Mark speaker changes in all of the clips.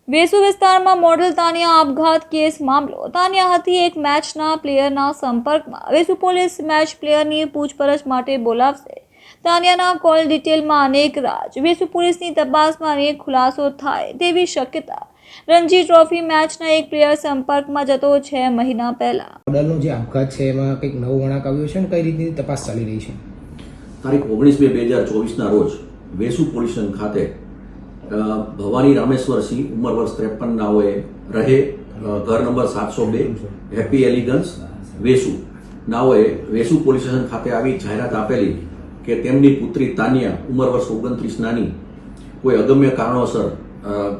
Speaker 1: વેસુ વિસ્તારમાં મોડલ તાનિયા આપઘાત કેસ મામલો. તાનિયા હતી એક મેચના પ્લેયરના સંપર્કમાં. વેસુ પોલીસ મેચ પ્લેયરની પૂછપરછ માટે બોલાવશે. તાનિયાના કોલ ડિટેલમાં અનેક રાજ. વેસુ પોલીસની તપાસમાં અનેક ખુલાસો થાય તેવી શક્યતા. રણજી ટ્રોફી મેચના એક પ્લેયર સંપર્કમાં જતો 6 મહિના પહેલા.
Speaker 2: મોડલનો જે આપઘાત છે એમાં કંઈક નવો વળાંક આવ્યો છે ને કઈ રીતની તપાસ ચાલી રહી છે?
Speaker 3: તારીખ 19/2/2024ના રોજ વેસુ પોલીસ સ્ટેશન ખાતે ભવાની રામેશ્વર સિંહ ઉંમર વર્ષ 53 નાઓએ રહે ઘર નંબર 702 હેપી એલિગન્સ વેસુ નાઓએ વેસુ પોલીસ સ્ટેશન ખાતે આવી જાહેરાત આપેલી કે તેમની પુત્રી તાનિયા ઉંમર વર્ષ 29 નાની કોઈ અગમ્ય કારણોસર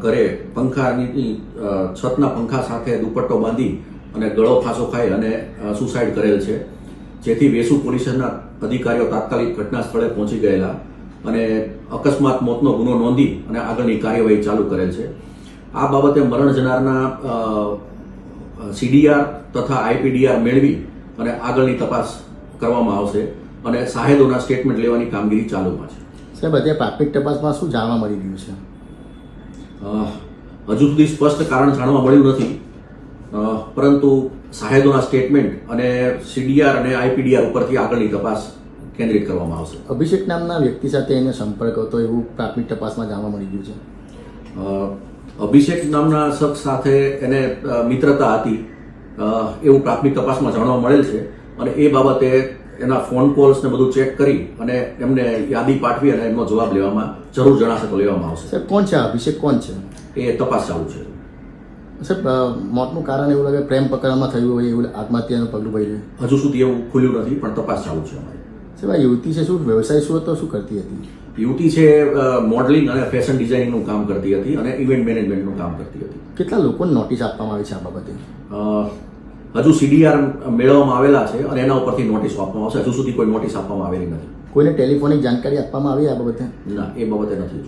Speaker 3: ઘરે પંખાની છતના પંખા સાથે દુપટ્ટો બાંધી અને ગળો ફાંસો ખાઈ અને સુસાઇડ કરેલ છે, જેથી વેસુ પોલીસ સ્ટેશનના અધિકારીઓ તાત્કાલિક ઘટના સ્થળે પહોંચી ગયેલા અને અકસ્માત મોતનો ગુનો નોંધી અને આગળની કાર્યવાહી ચાલુ કરેલ છે. આ બાબતે મરણ જનારના CDR તથા IPDR મેળવી અને આગળની તપાસ કરવામાં આવશે અને સાહેદોના સ્ટેટમેન્ટ લેવાની કામગીરી ચાલુમાં છે.
Speaker 4: સાહેબ, અત્યારે પ્રાથમિક તપાસમાં શું જાણવા મળી રહ્યું છે?
Speaker 3: હજુ સુધી સ્પષ્ટ કારણ જાણવા મળ્યું નથી, પરંતુ સાહેદોના સ્ટેટમેન્ટ અને CDR અને IPDR ઉપરથી આગળની તપાસ કેન્દ્રિત કરવામાં આવશે.
Speaker 4: અભિષેક નામના વ્યક્તિ સાથે એને સંપર્ક હતો એવું પ્રાથમિક તપાસમાં જાણવા મળી ગયું છે.
Speaker 3: અભિષેક નામના શખ્સ સાથે એને મિત્રતા હતી એવું પ્રાથમિક તપાસમાં જાણવા મળેલ છે અને એ બાબતે એના ફોન કોલ્સ ને બધું ચેક કરી અને એમને યાદી પાઠવી અને એમનો જવાબ લેવામાં જરૂર જણાશે તો લેવામાં આવશે.
Speaker 4: સાહેબ, કોણ છે અભિષેક? કોણ છે
Speaker 3: એ તપાસ ચાલુ છે.
Speaker 4: સાહેબ, મોતનું કારણ એવું લાગે પ્રેમ પ્રકરણમાં થયું હોય એવું આત્મહત્યાનું પગલું ભર્યું?
Speaker 3: હજુ સુધી એવું ખુલ્યું નથી, પણ તપાસ ચાલુ છે અમારી.
Speaker 4: સાહેબ, આ યુવતી છે શું વ્યવસાય શું હતો, શું કરતી હતી?
Speaker 3: યુવતી છે મોડલિંગ અને ફેશન ડિઝાઇનિંગનું કામ કરતી હતી અને ઇવેન્ટ મેનેજમેન્ટનું કામ કરતી હતી.
Speaker 4: કેટલા લોકોને નોટિસ આપવામાં આવી છે આ બાબતે?
Speaker 3: હજુ CDR મેળવવામાં આવેલા છે અને એના ઉપરથી નોટિસ આપવામાં આવશે. હજુ સુધી કોઈ નોટિસ આપવામાં આવેલી નથી.
Speaker 4: કોઈને ટેલિફોનિક જાણકારી આપવામાં આવી આ બાબતે?
Speaker 3: ના, એ બાબતે નથી.